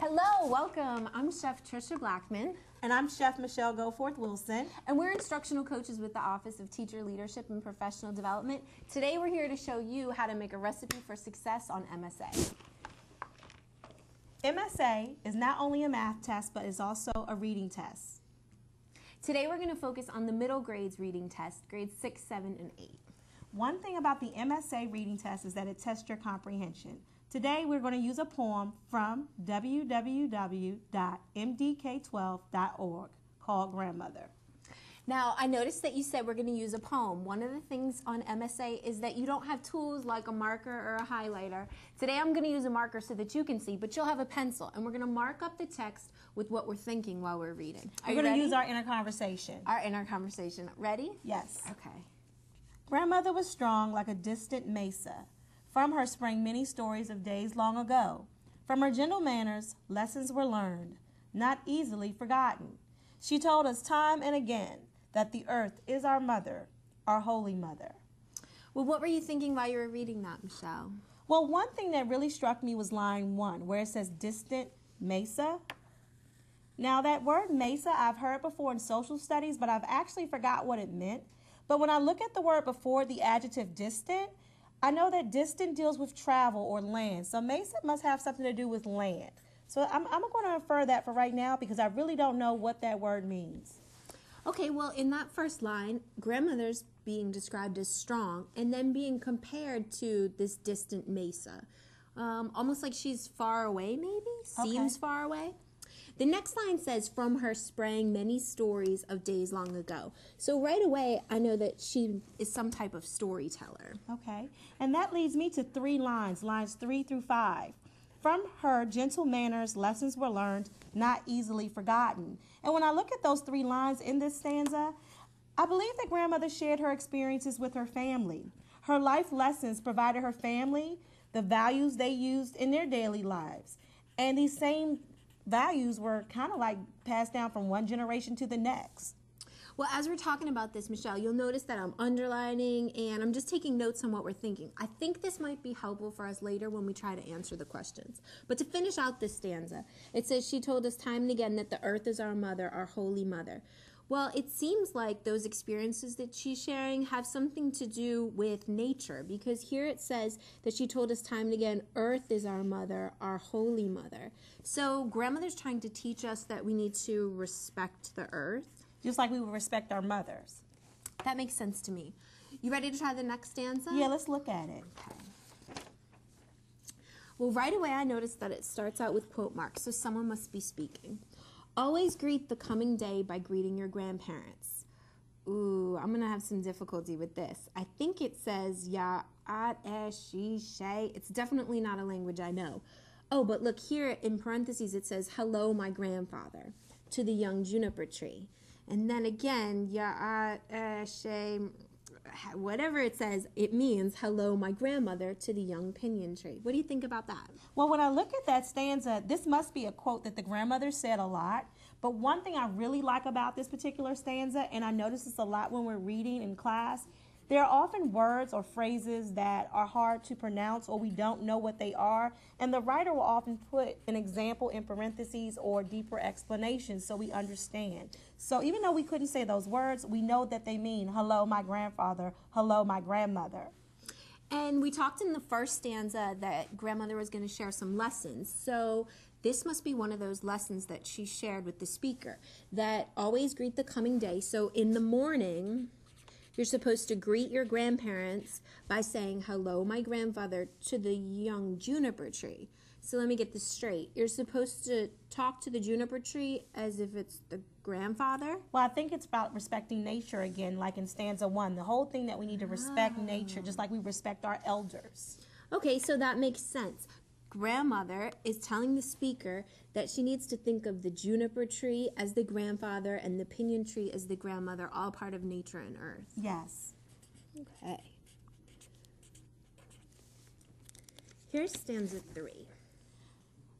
Hello, welcome. I'm Chef Trisha Blackman. And I'm Chef Michelle Goforth-Wilson. And we're instructional coaches with the Office of Teacher Leadership and Professional Development. Today we're here to show you how to make a recipe for success on MSA. MSA is not only a math test, but is also a reading test. Today we're going to focus on the middle grades reading test, grades 6, 7, and 8. One thing about the MSA reading test is that it tests your comprehension. Today we're going to use a poem from www.mdk12.org called Grandmother. Now, I noticed that you said we're going to use a poem. One of the things on MSA is that you don't have tools like a marker or a highlighter. Today I'm going to use a marker so that you can see, but you'll have a pencil, and we're going to mark up the text with what we're thinking while we're reading. We're going to use our inner conversation. Our inner conversation. Ready? Yes. Okay. Grandmother was strong like a distant mesa. From her sprang many stories of days long ago. From her gentle manners, lessons were learned, not easily forgotten. She told us time and again that the earth is our mother, our holy mother. Well, what were you thinking while you were reading that, Michelle? Well, one thing that really struck me was line 1, where it says distant mesa. Now, that word mesa, I've heard before in social studies, but I've actually forgot what it meant. But when I look at the word before the adjective distant, I know that distant deals with travel or land, so mesa must have something to do with land. So I'm going to infer that for right now because I really don't know what that word means. Okay, well, in that first line, grandmother's being described as strong and then being compared to this distant mesa. Almost like she's far away, maybe? Seems far away. The next line says, from her sprang many stories of days long ago. So right away, I know that she is some type of storyteller. Okay, and that leads me to 3 lines, lines 3 through 5. From her gentle manners, lessons were learned, not easily forgotten. And when I look at those 3 lines in this stanza, I believe that grandmother shared her experiences with her family. Her life lessons provided her family the values they used in their daily lives. And these same values were kind of like passed down from one generation to the next. Well, as we're talking about this, Michelle, you'll notice that I'm underlining and I'm just taking notes on what we're thinking. I think this might be helpful for us later when we try to answer the questions. But to finish out this stanza, it says, she told us time and again that the earth is our mother, our holy mother. Well, it seems like those experiences that she's sharing have something to do with nature, because here it says that she told us time and again, earth is our mother, our holy mother. So grandmother's trying to teach us that we need to respect the earth. Just like we would respect our mothers. That makes sense to me. You ready to try the next stanza? Yeah, let's look at it. Okay. Well, right away I noticed that it starts out with quote marks, so someone must be speaking. Always greet the coming day by greeting your grandparents. Ooh, I'm going to have some difficulty with this. I think it says ya, at, she, shay. It's definitely not a language I know. Oh, but look here in parentheses it says, hello, my grandfather, to the young juniper tree. And then again, ya, shay, whatever it says, it means hello, my grandmother, to the young pinyon tree. What do you think about that? Well, when I look at that stanza, this must be a quote that the grandmother said a lot. But one thing I really like about this particular stanza, and I notice this a lot when we're reading in class, there are often words or phrases that are hard to pronounce or we don't know what they are. And the writer will often put an example in parentheses or deeper explanations so we understand. So even though we couldn't say those words, we know that they mean hello, my grandfather, hello, my grandmother. And we talked in the first stanza that grandmother was going to share some lessons. So this must be one of those lessons that she shared with the speaker, that always greet the coming day. So in the morning, you're supposed to greet your grandparents by saying, hello, my grandfather, to the young juniper tree. So let me get this straight. You're supposed to talk to the juniper tree as if it's the grandfather? Well, I think it's about respecting nature again, like in stanza 1. The whole thing that we need to respect nature, just like we respect our elders. Okay, so that makes sense. Grandmother is telling the speaker that she needs to think of the juniper tree as the grandfather and the pinyon tree as the grandmother, all part of nature and earth. Yes. Okay. Here's stanza 3.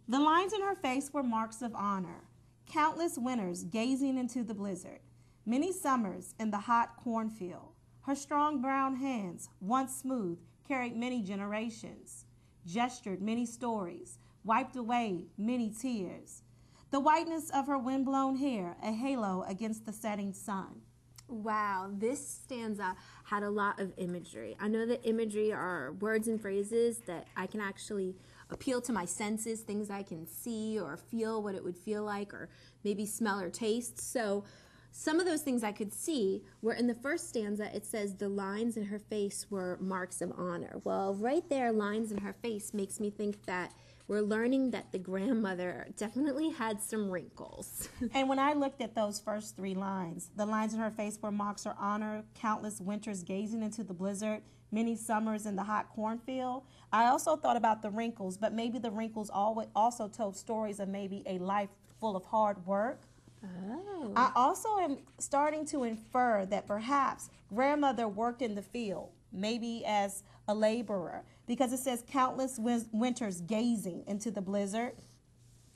The lines in her face were marks of honor. Countless winters gazing into the blizzard. Many summers in the hot cornfield. Her strong brown hands, once smooth, carried many generations. Gestured many stories, wiped away many tears. The whiteness of her windblown hair, a halo against the setting sun. Wow, this stanza had a lot of imagery. I know that imagery are words and phrases that I can actually appeal to my senses, things I can see or feel what it would feel like, or maybe smell or taste. So some of those things I could see were in the first stanza. It says the lines in her face were marks of honor. Well, right there, lines in her face makes me think that we're learning that the grandmother definitely had some wrinkles. And when I looked at those first three lines, the lines in her face were marks of honor, countless winters gazing into the blizzard, many summers in the hot cornfield. I also thought about the wrinkles, but maybe the wrinkles also told stories of maybe a life full of hard work. Oh. I also am starting to infer that perhaps grandmother worked in the field, maybe as a laborer, because it says countless winters gazing into the blizzard,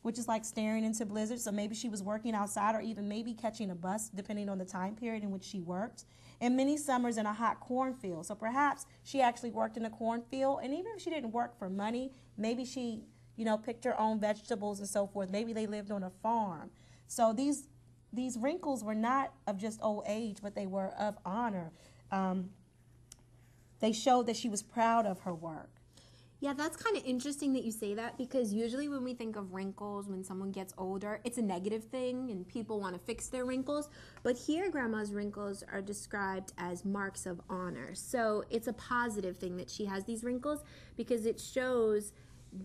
which is like staring into blizzard. So maybe she was working outside, or even maybe catching a bus, depending on the time period in which she worked. And many summers in a hot cornfield. So perhaps she actually worked in a cornfield. And even if she didn't work for money, maybe she, picked her own vegetables and so forth. Maybe they lived on a farm. So these wrinkles were not of just old age, but they were of honor. They showed that she was proud of her work. Yeah, that's kind of interesting that you say that, because usually when we think of wrinkles, when someone gets older, it's a negative thing and people want to fix their wrinkles. But here, Grandma's wrinkles are described as marks of honor. So it's a positive thing that she has these wrinkles, because it shows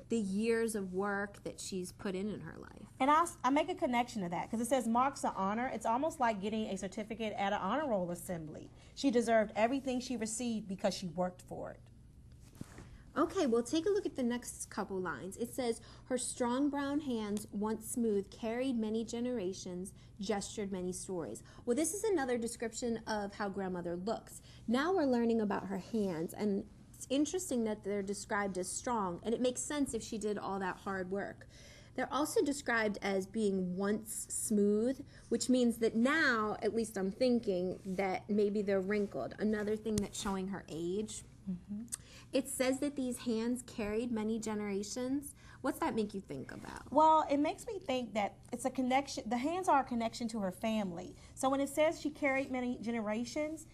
the years of work that she's put in her life. And I make a connection to that, because it says marks of honor. It's almost like getting a certificate at an honor roll assembly. She deserved everything she received because she worked for it. Okay, well, take a look at the next couple lines. It says, her strong brown hands, once smooth, carried many generations, gestured many stories. Well, this is another description of how grandmother looks. Now we're learning about her hands, and it's interesting that they're described as strong, and it makes sense if she did all that hard work. They're also described as being once smooth, which means that now, at least I'm thinking, that maybe they're wrinkled. Another thing that's showing her age. Mm-hmm. It says that these hands carried many generations. What's that make you think about? Well, it makes me think that it's a connection. The hands are a connection to her family. So when it says she carried many generations,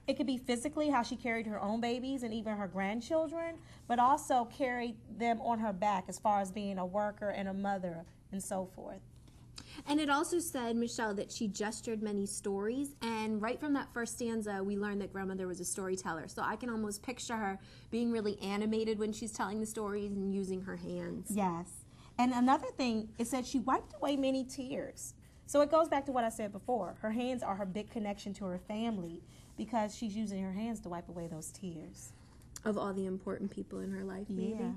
it could be physically how she carried her own babies and even her grandchildren, but also carried them on her back as far as being a worker and a mother and so forth. And it also said, Michelle, that she gestured many stories. And right from that first stanza, we learned that grandmother was a storyteller. So I can almost picture her being really animated when she's telling the stories and using her hands. Yes. And another thing, it said she wiped away many tears. So it goes back to what I said before. Her hands are her big connection to her family, because she's using her hands to wipe away those tears. Of all the important people in her life, maybe. Yeah.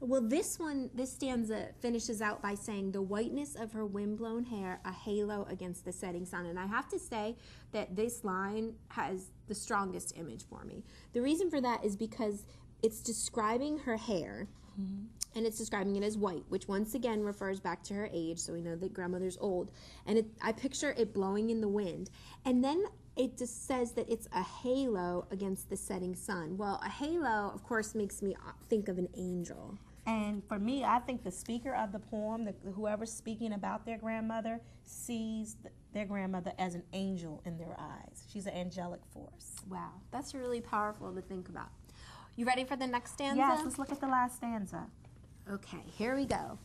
Well, this stanza finishes out by saying, the whiteness of her wind-blown hair, a halo against the setting sun. And I have to say that this line has the strongest image for me. The reason for that is because it's describing her hair, mm-hmm. and it's describing it as white, which once again refers back to her age, so we know that grandmother's old. And I picture it blowing in the wind. And then it just says that it's a halo against the setting sun. Well, a halo, of course, makes me think of an angel. And for me, I think the speaker of the poem, whoever's speaking about their grandmother, sees their grandmother as an angel in their eyes. She's an angelic force. Wow, that's really powerful to think about. You ready for the next stanza? Yes, let's look at the last stanza. Okay, here we go.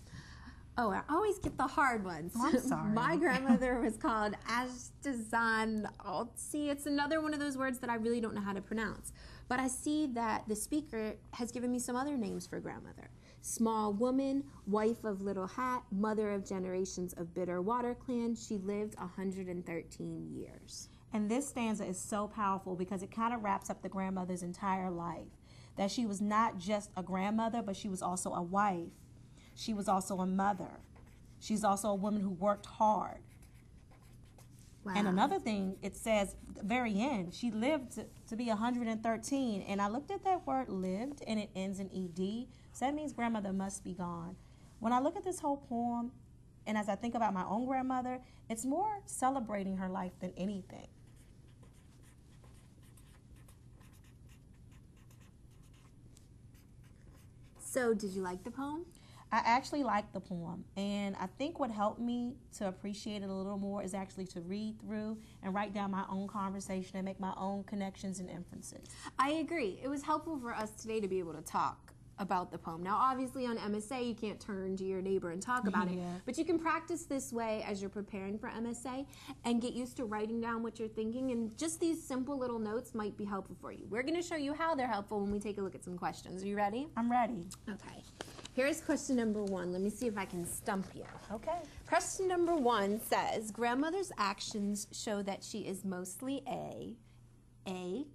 Oh, I always get the hard ones. Oh, I'm sorry. My grandmother was called Ashtazan. Oh, see, it's another one of those words that I really don't know how to pronounce. But I see that the speaker has given me some other names for grandmother. Small woman, wife of little hat, mother of generations of bitter water clan. She lived 113 years. And this stanza is so powerful because it kind of wraps up the grandmother's entire life. That she was not just a grandmother, but she was also a wife. She was also a mother. She's also a woman who worked hard. Wow. And another thing, it says at the very end, she lived to be 113. And I looked at that word lived, and it ends in ED. So that means grandmother must be gone. When I look at this whole poem, and as I think about my own grandmother, it's more celebrating her life than anything. So, did you like the poem? I actually like the poem, and I think what helped me to appreciate it a little more is actually to read through and write down my own conversation and make my own connections and inferences. I agree. It was helpful for us today to be able to talk about the poem. Now, obviously on MSA, you can't turn to your neighbor and talk about it, but you can practice this way as you're preparing for MSA and get used to writing down what you're thinking, and just these simple little notes might be helpful for you. We're going to show you how they're helpful when we take a look at some questions. Are you ready? I'm ready. Okay. Here's question number 1. Let me see if I can stump you. Okay. Question number 1 says, grandmother's actions show that she is mostly A,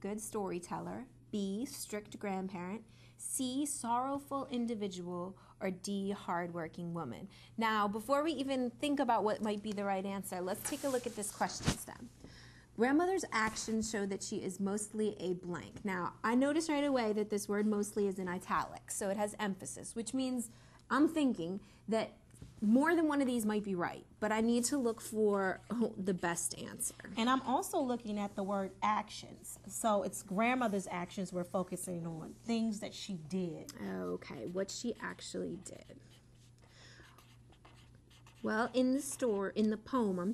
good storyteller, B, strict grandparent, C, sorrowful individual, or D, hardworking woman. Now, before we even think about what might be the right answer, let's take a look at this question stem. Grandmother's actions show that she is mostly a blank. Now, I noticed right away that this word mostly is in italics, so it has emphasis, which means I'm thinking that more than one of these might be right, but I need to look for the best answer. And I'm also looking at the word actions. So it's grandmother's actions we're focusing on, things that she did. Okay, what she actually did. Well, in the poem,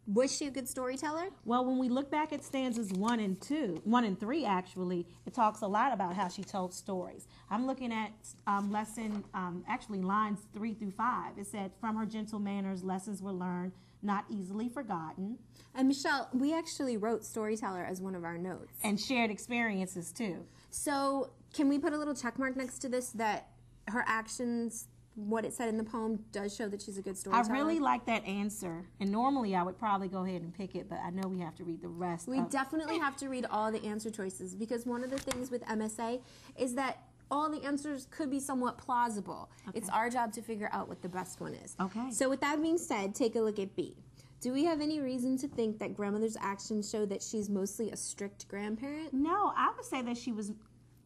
was she a good storyteller? Well, when we look back at stanzas 1 and 3, actually, it talks a lot about how she told stories. I'm looking at lines 3 through 5. It said, from her gentle manners, lessons were learned, not easily forgotten. And Michelle, we actually wrote storyteller as one of our notes. And shared experiences, too. So can we put a little check mark next to this that her actions, what it said in the poem, does show that she's a good storyteller? I really like that answer. And normally I would probably go ahead and pick it, but I know we have to read the rest. We definitely have to read all the answer choices, because one of the things with MSA is that all the answers could be somewhat plausible. Okay. It's our job to figure out what the best one is. Okay. So with that being said, take a look at B. Do we have any reason to think that grandmother's actions show that she's mostly a strict grandparent? No, I would say that she was,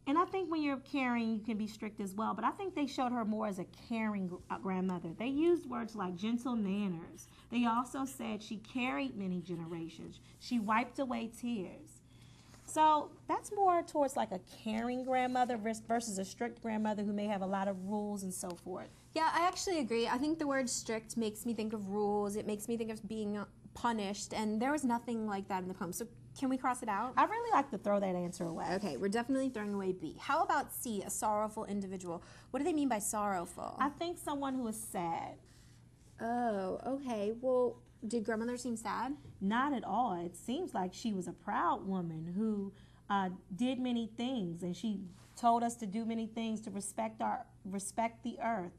and I think when you're caring, you can be strict as well, but I think they showed her more as a caring grandmother. They used words like gentle manners. They also said she carried many generations. She wiped away tears. So that's more towards like a caring grandmother versus a strict grandmother who may have a lot of rules and so forth. Yeah, I actually agree. I think the word strict makes me think of rules. It makes me think of being punished, and there was nothing like that in the poem. So can we cross it out? I really like to throw that answer away. Okay, we're definitely throwing away B. How about C, a sorrowful individual? What do they mean by sorrowful? I think someone who is sad. Oh, okay. Well, did grandmother seem sad? Not at all. It seems like she was a proud woman who did many things, and she told us to do many things to respect the earth,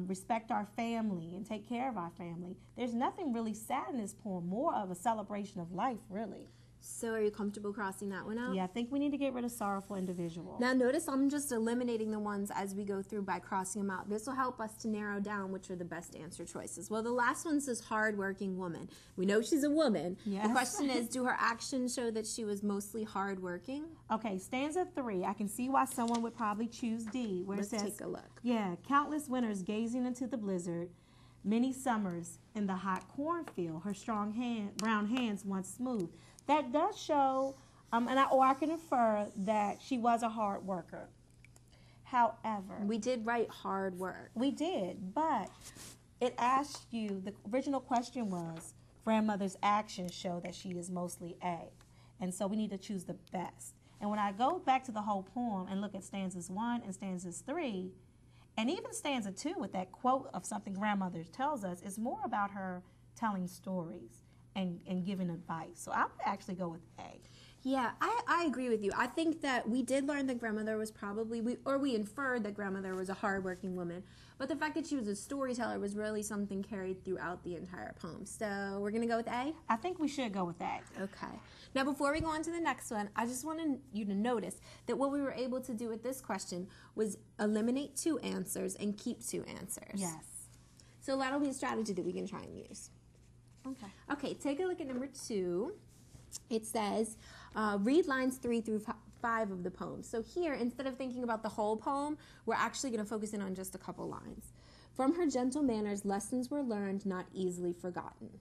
respect our family, and take care of our family. There's nothing really sad in this poem, more of a celebration of life, really. So are you comfortable crossing that one out? Yeah, I think we need to get rid of sorrowful individual. Now notice I'm just eliminating the ones as we go through by crossing them out. This will help us to narrow down which are the best answer choices. Well, the last one says hardworking woman. We know she's a woman. Yes. The question is, do her actions show that she was mostly hardworking? Okay, stanza 3. I can see why someone would probably choose D, where Let's it says, take a look. Yeah, countless winters gazing into the blizzard, many summers in the hot cornfield, her strong brown hands once smooth. That does show, I can infer that she was a hard worker. However, We did write hard work. we did, but it asked you, the original question was, grandmother's actions show that she is mostly A. And so we need to choose the best. And when I go back to the whole poem and look at stanzas 1 and stanzas 3, and even stanza 2 with that quote of something grandmother tells us, is more about her telling stories and giving advice. So I would actually go with A. Yeah, I agree with you. I think that we did learn that grandmother was probably, we inferred that grandmother was a hardworking woman. But the fact that she was a storyteller was really something carried throughout the entire poem. So we're going to go with A? I think we should go with A. Okay. Now, before we go on to the next one, I just wanted you to notice that what we were able to do with this question was eliminate 2 answers and keep 2 answers. Yes. So that'll be a strategy that we can try and use. Okay. Okay, take a look at number 2. It says, read lines 3 through 5 of the poem. So here, instead of thinking about the whole poem, we're actually going to focus in on just a couple lines. From her gentle manners, lessons were learned, not easily forgotten.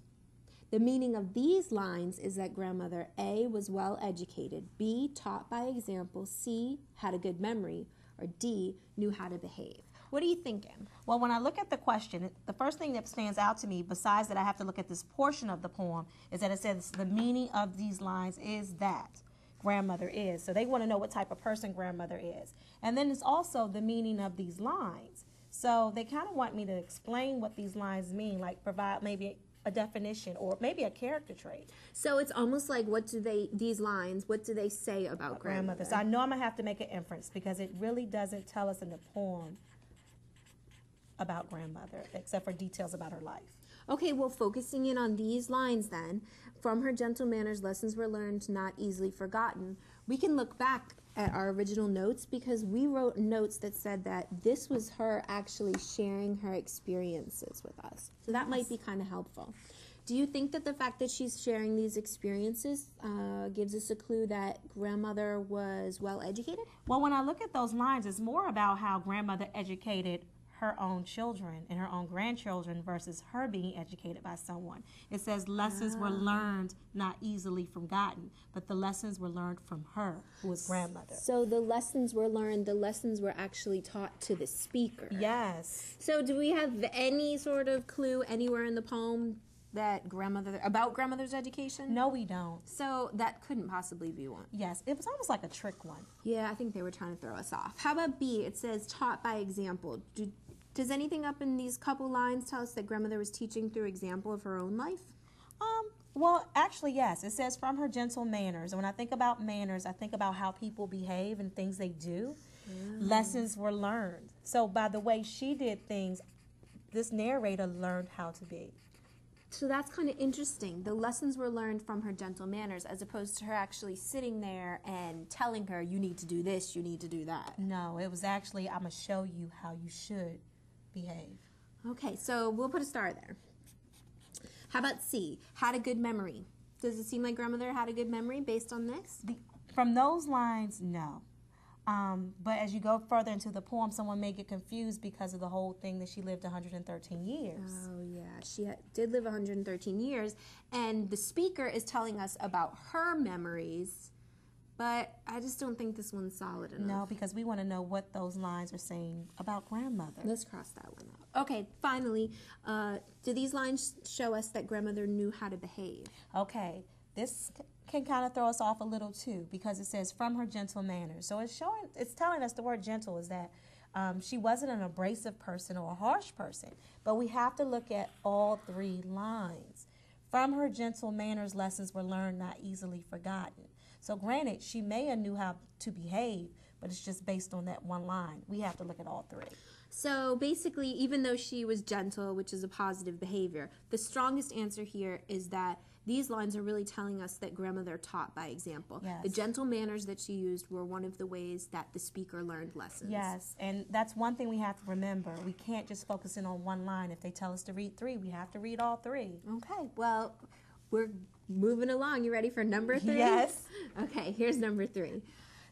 The meaning of these lines is that grandmother A was well educated, B taught by example, C had a good memory, or D knew how to behave. What are you thinking? Well, when I look at the question, the first thing that stands out to me, besides that I have to look at this portion of the poem, is that it says the meaning of these lines is that grandmother is. So they want to know what type of person grandmother is. And then it's also the meaning of these lines. So they kind of want me to explain what these lines mean, like provide maybe a definition or maybe a character trait. So it's almost like these lines, what do they say about grandmother? So I know I'm going to have to make an inference because it really doesn't tell us in the poem about grandmother, except for details about her life. Okay, well, focusing in on these lines then, from her gentle manners, lessons were learned, not easily forgotten. We can look back at our original notes because we wrote notes that said that this was her actually sharing her experiences with us. So that might be kind of helpful. Do you think that the fact that she's sharing these experiences gives us a clue that grandmother was well educated? Well, when I look at those lines, it's more about how grandmother educated her own children and her own grandchildren versus her being educated by someone. It says lessons were learned, not easily forgotten, but the lessons were learned from her, who was grandmother. So the lessons were learned, the lessons were actually taught to the speaker. Yes. So do we have any sort of clue anywhere in the poem that about grandmother's education? No, we don't. So that couldn't possibly be one. Yes, it was almost like a trick one. Yeah, I think they were trying to throw us off. How about B? It says taught by example. Does anything up in these couple lines tell us that grandmother was teaching through example of her own life? Well, actually, yes. It says from her gentle manners. And when I think about manners, I think about how people behave and things they do. Lessons were learned. So by the way she did things, this narrator learned how to be. So that's kind of interesting. The lessons were learned from her gentle manners as opposed to her actually sitting there and telling her, you need to do this, you need to do that. No, it was actually, I'm going to show you how you should behave. Okay, so we'll put a star there. How about C? Had a good memory. Does it seem like grandmother had a good memory based on this? From those lines, no. But as you go further into the poem, someone may get confused because of the whole thing that she lived 113 years. Oh, yeah. She did live 113 years. And the speaker is telling us about her memories, but I just don't think this one's solid enough. No, because we want to know what those lines are saying about grandmother. Let's cross that one out. Okay, finally, do these lines show us that grandmother knew how to behave? Okay, this can kind of throw us off a little too because it says from her gentle manners. So it's telling us the word gentle is that she wasn't an abrasive person or a harsh person. But we have to look at all three lines. From her gentle manners, lessons were learned, not easily forgotten. So granted, she may have knew how to behave, but it's just based on that one line. We have to look at all three. So basically, even though she was gentle, which is a positive behavior, the strongest answer here is that these lines are really telling us that grandmother taught by example. Yes. The gentle manners that she used were one of the ways that the speaker learned lessons. Yes, and that's one thing we have to remember. We can't just focus in on one line. If they tell us to read three, we have to read all three. Okay, well, we're moving along. You ready for number 3? Yes. Okay, here's number 3.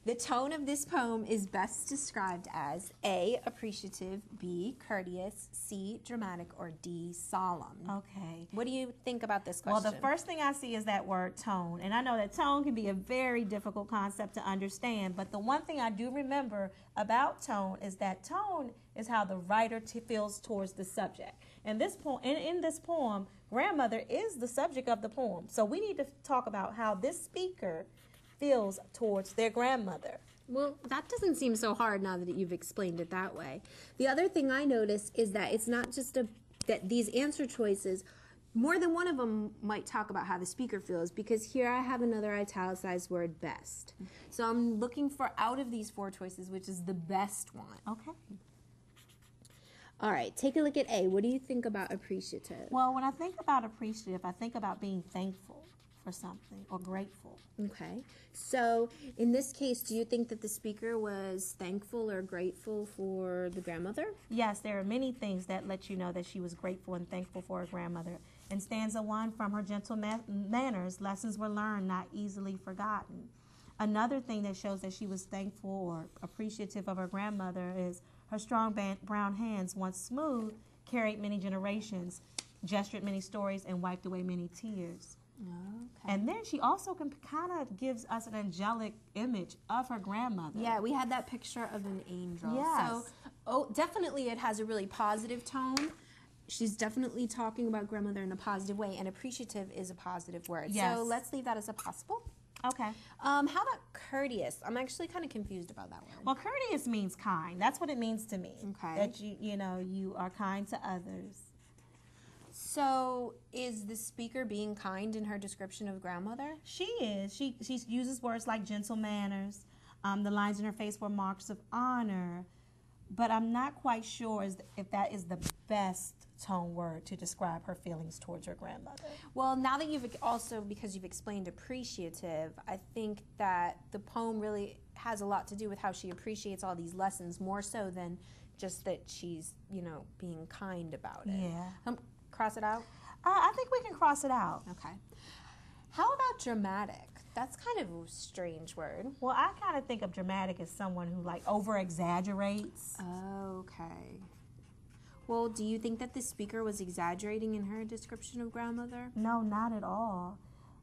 The tone of this poem is best described as A, appreciative, B, courteous, C, dramatic, or D, solemn. Okay. What do you think about this question? Well, the first thing I see is that word tone. And I know that tone can be a very difficult concept to understand, but the one thing I do remember about tone is that tone is how the writer feels towards the subject. And in this poem, grandmother is the subject of the poem. So we need to talk about how this speaker feels towards their grandmother. Well, that doesn't seem so hard now that you've explained it that way. The other thing I notice is that it's not just that these answer choices, more than one of them might talk about how the speaker feels, because here I have another italicized word, best. So I'm looking for out of these 4 choices, which is the best one. Okay. All right, take a look at A. What do you think about appreciative? Well, when I think about appreciative, I think about being thankful for something or grateful. Okay. So in this case, do you think that the speaker was thankful or grateful for the grandmother? Yes, there are many things that let you know that she was grateful and thankful for her grandmother. In stanza 1, from her gentle manners, lessons were learned, not easily forgotten. Another thing that shows that she was thankful or appreciative of her grandmother is her strong brown hands, once smooth, carried many generations, gestured many stories, and wiped away many tears. Okay. And then she also kind of gives us an angelic image of her grandmother. Yeah, we had that picture of an angel. Yes. So Oh, definitely it has a really positive tone. She's definitely talking about grandmother in a positive way, and appreciative is a positive word. Yes. So let's leave that as a possible. Okay. How about courteous? I'm actually kind of confused about that word. Well, courteous means kind. That's what it means to me. Okay. That you are kind to others. So is the speaker being kind in her description of grandmother? She is. She uses words like gentle manners. The lines in her face were marks of honor. But I'm not quite sure if that is the best tone word to describe her feelings towards her grandmother. Well, now that because you've explained appreciative, I think that the poem really has a lot to do with how she appreciates all these lessons, more so than just that she's, being kind about it. Yeah. Cross it out? I think we can cross it out. Okay. How about dramatic? That's kind of a strange word. Well, I kind of think of dramatic as someone who over-exaggerates. Okay. Well, do you think that the speaker was exaggerating in her description of grandmother? No, not at all.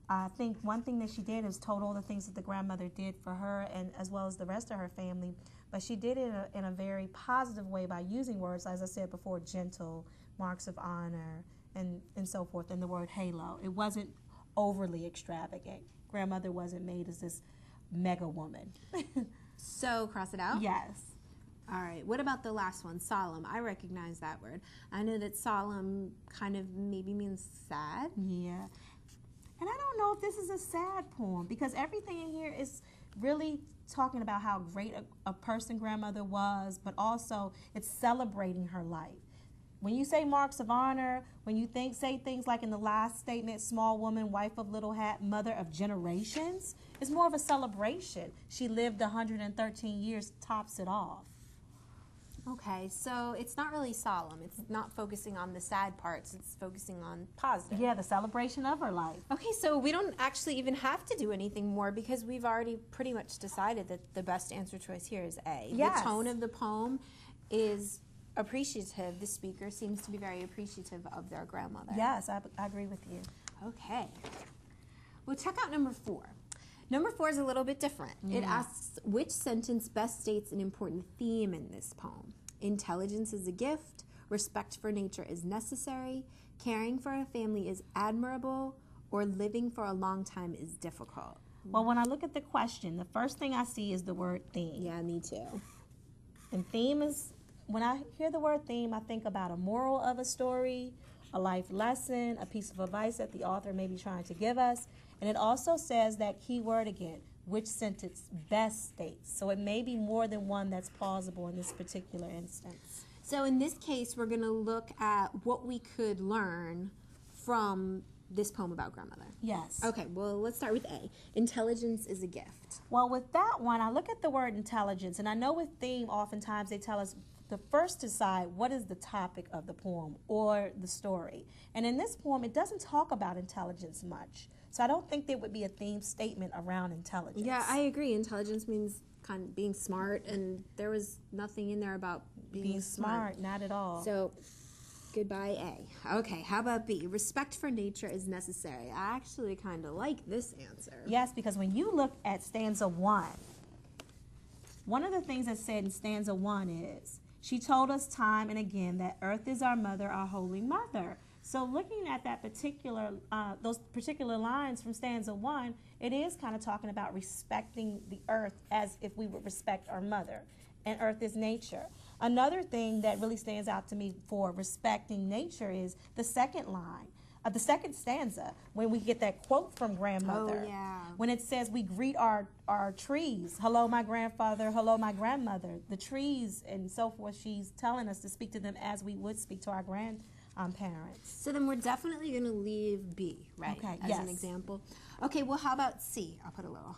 I think one thing that she did is told all the things that the grandmother did for her and as well as the rest of her family. But she did it in a very positive way by using words, as I said before, gentle, marks of honor, and so forth, and the word halo. It wasn't overly extravagant. Grandmother wasn't made as this mega woman. So, cross it out? Yes. All right. What about the last one, solemn? I recognize that word. I know that solemn kind of maybe means sad. Yeah. And I don't know if this is a sad poem because everything in here is really talking about how great a person grandmother was, but also it's celebrating her life. When you say marks of honor, when you say things like in the last statement, small woman, wife of little hat, mother of generations, it's more of a celebration. She lived 113 years, tops it off. Okay, so it's not really solemn. It's not focusing on the sad parts. It's focusing on positive. Yeah, the celebration of her life. Okay, so we don't actually even have to do anything more because we've already pretty much decided that the best answer choice here is A. Yes. The tone of the poem is appreciative. The speaker seems to be very appreciative of their grandmother. Yes, I agree with you. Okay. Well, check out number 4. Number 4 is a little bit different. It asks, which sentence best states an important theme in this poem? Intelligence is a gift, respect for nature is necessary, caring for a family is admirable, or living for a long time is difficult. Well, when I look at the question, the first thing I see is the word theme. Yeah, me too. And theme is, when I hear the word theme, I think about a moral of a story, a life lesson, a piece of advice that the author may be trying to give us. And it also says that key word again, which sentence best states. So it may be more than one that's plausible in this particular instance. So in this case, we're going to look at what we could learn from this poem about grandmother. Yes. Okay, well, let's start with A. Intelligence is a gift. Well, with that one, I look at the word intelligence, and I know with theme, oftentimes they tell us to first decide what is the topic of the poem or the story. And in this poem, it doesn't talk about intelligence much. So I don't think there would be a theme statement around intelligence. Yeah, I agree. Intelligence means kind of being smart, and there was nothing in there about being smart. Not at all. So, goodbye, A. Okay, how about B? Respect for nature is necessary. I actually kind of like this answer. Yes, because when you look at stanza 1, one of the things that's said in stanza 1 is, she told us time and again that earth is our mother, our holy mother. So looking at that those particular lines from stanza 1, it is kind of talking about respecting the earth as if we would respect our mother. And earth is nature. Another thing that really stands out to me for respecting nature is the second line, the second stanza, when we get that quote from grandmother. Oh, yeah. When it says we greet our trees. Hello, my grandfather. Hello, my grandmother. The trees and so forth, she's telling us to speak to them as we would speak to our grandparents. So then we're definitely going to leave B, right? Okay, as yes. an example. Okay, well, how about C? I'll put a little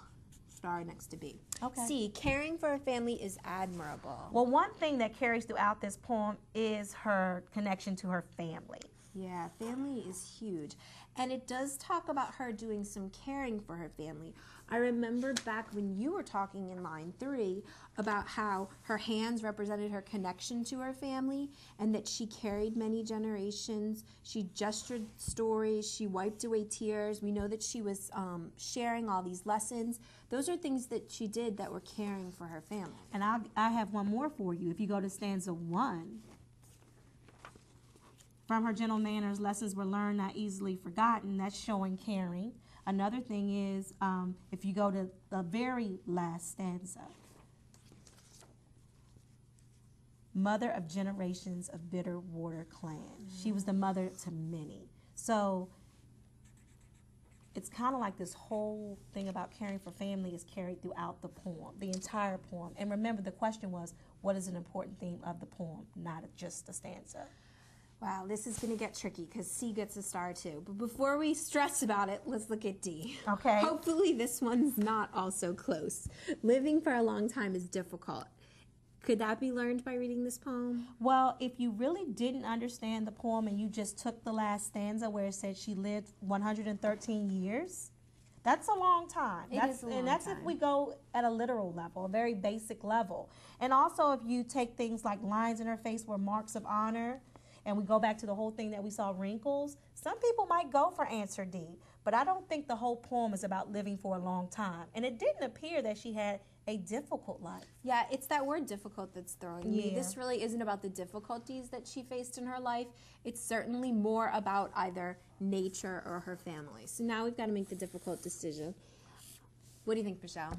star next to B. Okay. C, caring for a family is admirable. Well, one thing that carries throughout this poem is her connection to her family. Yeah, family is huge. And it does talk about her doing some caring for her family. I remember back when you were talking in line 3 about how her hands represented her connection to her family and that she carried many generations. She gestured stories. She wiped away tears. We know that she was sharing all these lessons. Those are things that she did that were caring for her family. And I have one more for you. If you go to stanza 1, from her gentle manners, lessons were learned, not easily forgotten. That's showing caring. Another thing is, if you go to the very last stanza, mother of generations of bitter water clan. She was the mother to many. So it's kind of like this whole thing about caring for family is carried throughout the poem, the entire poem. And remember, the question was, what is an important theme of the poem, not just the stanza? Wow, this is going to get tricky because C gets a star too. But before we stress about it, let's look at D. Okay. Hopefully this one's not also close. Living for a long time is difficult. Could that be learned by reading this poem? Well, if you really didn't understand the poem and you just took the last stanza where it said she lived 113 years, that's a long time. That's if we go at a literal level, a very basic level. And also if you take things like lines in her face were marks of honor, and we go back to the whole thing that we saw, wrinkles, some people might go for answer D. But I don't think the whole poem is about living for a long time. And it didn't appear that she had a difficult life. Yeah, it's that word difficult that's throwing me. Yeah. This really isn't about the difficulties that she faced in her life. It's certainly more about either nature or her family. So now we've got to make the difficult decision. What do you think, Michelle?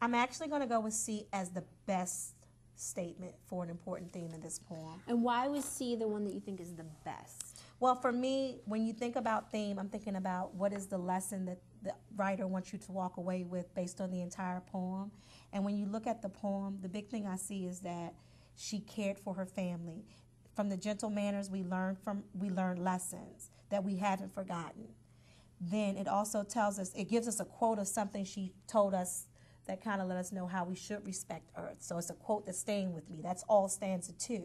I'm actually going to go with C as the best statement for an important theme in this poem. And why was C the one that you think is the best? Well, for me, when you think about theme, I'm thinking about what is the lesson that the writer wants you to walk away with based on the entire poem. And when you look at the poem, the big thing I see is that she cared for her family. From the gentle manners we learned lessons that we haven't forgotten. Then it also tells us, it gives us a quote of something she told us that kind of let us know how we should respect Earth. So it's a quote that's staying with me. That's all stanza 2.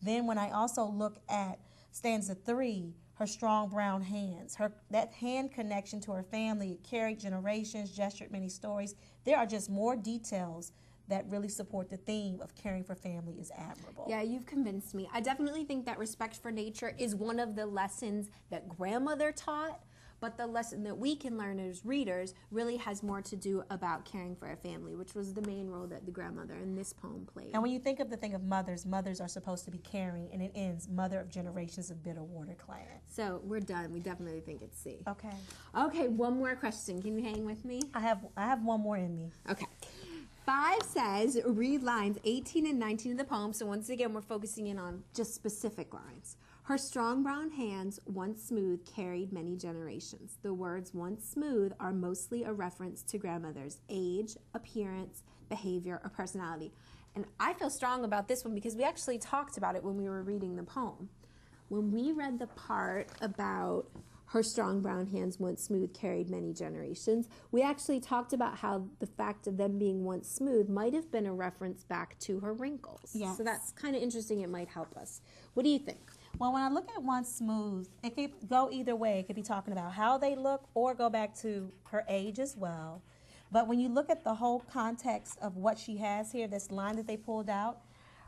Then when I also look at stanza 3, her strong brown hands, that hand connection to her family, it carried generations, gestured many stories. There are just more details that really support the theme of caring for family is admirable. Yeah, you've convinced me. I definitely think that respect for nature is one of the lessons that grandmother taught, but the lesson that we can learn as readers really has more to do about caring for our family, which was the main role that the grandmother in this poem played. And when you think of the thing of mothers, mothers are supposed to be caring, and it ends, mother of generations of bitter water clan. So we're done. We definitely think it's C. Okay. Okay, one more question. Can you hang with me? I have one more in me. Okay. 5 says, read lines 18 and 19 of the poem. So once again, we're focusing in on just specific lines. Her strong brown hands, once smooth, carried many generations. The words once smooth are mostly a reference to grandmother's age, appearance, behavior, or personality. And I feel strong about this one because we actually talked about it when we were reading the poem. When we read the part about her strong brown hands, once smooth, carried many generations, we actually talked about how the fact of them being once smooth might have been a reference back to her wrinkles. Yes. So that's kind of interesting. It might help us. What do you think? Well, when I look at once smooth, it could go either way. It could be talking about how they look or go back to her age as well. But when you look at the whole context of what she has here, this line that they pulled out,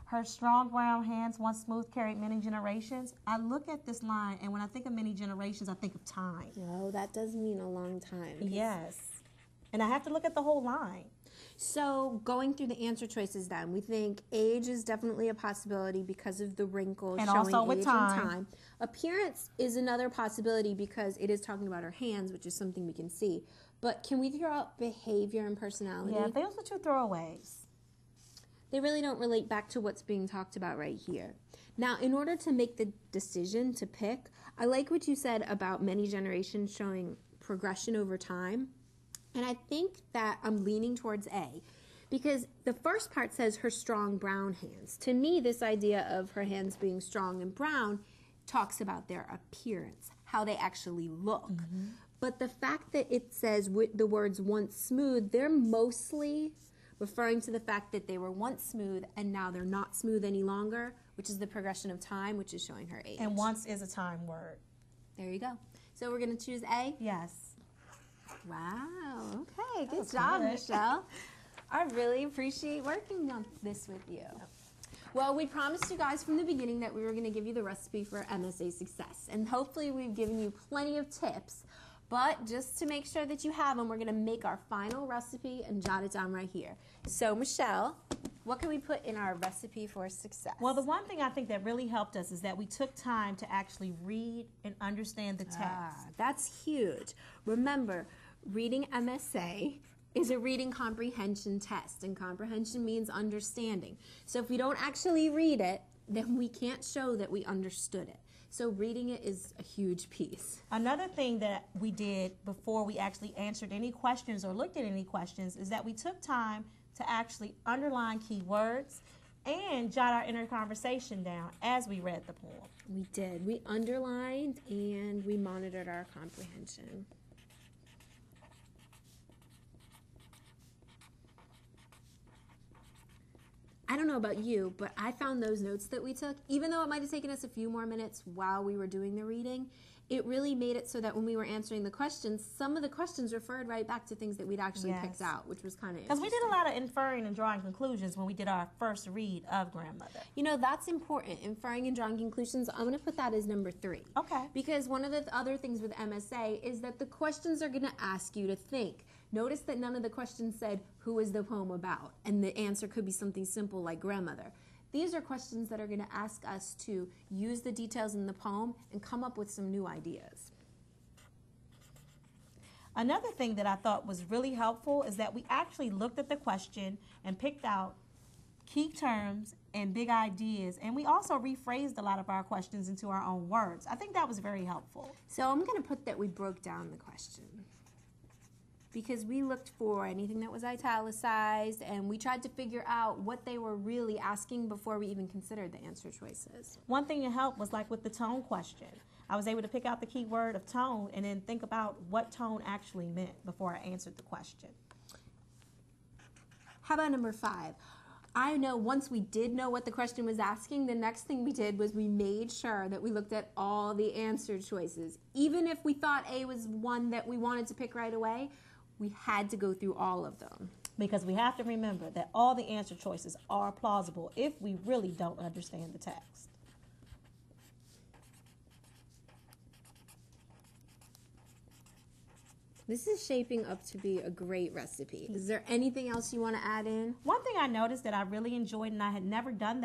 her strong brown hands, once smooth, carried many generations. I look at this line, and when I think of many generations, I think of time. Oh, that does mean a long time. Yes. And I have to look at the whole line. So going through the answer choices then, we think age is definitely a possibility because of the wrinkles And showing also with age time. and time. Appearance is another possibility because it is talking about her hands, which is something we can see. But can we throw out behavior and personality? Yeah, those are 2 throwaways. They really don't relate back to what's being talked about right here. Now, in order to make the decision to pick, I like what you said about many generations showing progression over time. And I think that I'm leaning towards A because the first part says her strong brown hands. To me, this idea of her hands being strong and brown talks about their appearance, how they actually look. Mm-hmm. But the fact that it says with the words once smooth, they're mostly referring to the fact that they were once smooth and now they're not smooth any longer, which is the progression of time, which is showing her age. And once is a time word. There you go. So we're going to choose A? Yes. Wow. Okay. Good job, Michelle. I really appreciate working on this with you. Well, we promised you guys from the beginning that we were going to give you the recipe for MSA success. And hopefully we've given you plenty of tips. But just to make sure that you have them, we're going to make our final recipe and jot it down right here. So, Michelle, what can we put in our recipe for success? Well, the one thing I think that really helped us is that we took time to actually read and understand the text. That's huge. Remember, reading MSA is a reading comprehension test, and comprehension means understanding. So if we don't actually read it, then we can't show that we understood it. So reading it is a huge piece. Another thing that we did before we actually answered any questions or looked at any questions is that we took time to actually underline keywords and jot our inner conversation down as we read the poem. We did. We underlined and we monitored our comprehension. I don't know about you, but I found those notes that we took, even though it might have taken us a few more minutes while we were doing the reading, it really made it so that when we were answering the questions, some of the questions referred right back to things that we'd actually picked out, which was kind of interesting. Because we did a lot of inferring and drawing conclusions when we did our first read of Grandmother. You know, that's important. Inferring and drawing conclusions, I'm going to put that as number 3. Okay. Because one of the other things with MSA is that the questions are going to ask you to think. Notice that none of the questions said, who is the poem about? And the answer could be something simple like grandmother. These are questions that are going to ask us to use the details in the poem and come up with some new ideas. Another thing that I thought was really helpful is that we actually looked at the question and picked out key terms and big ideas, and we also rephrased a lot of our questions into our own words. I think that was very helpful. So I'm going to put that we broke down the question, because we looked for anything that was italicized and we tried to figure out what they were really asking before we even considered the answer choices. One thing that helped was like with the tone question. I was able to pick out the key word of tone and then think about what tone actually meant before I answered the question. How about number 5? I know once we did know what the question was asking, the next thing we did was we made sure that we looked at all the answer choices. Even if we thought A was one that we wanted to pick right away, we had to go through all of them. Because we have to remember that all the answer choices are plausible if we really don't understand the text. This is shaping up to be a great recipe. Is there anything else you want to add in? One thing I noticed that I really enjoyed, and I had never done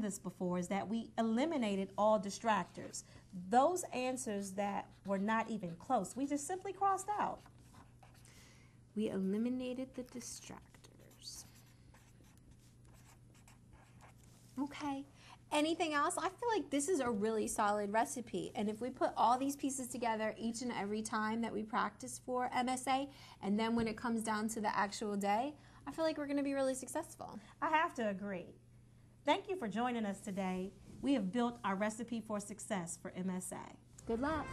this before, is that we eliminated all distractors. Those answers that were not even close, we just simply crossed out. We eliminated the distractors. Okay. Anything else? I feel like this is a really solid recipe. And if we put all these pieces together each and every time that we practice for MSA, and then when it comes down to the actual day, I feel like we're going to be really successful. I have to agree. Thank you for joining us today. We have built our recipe for success for MSA. Good luck.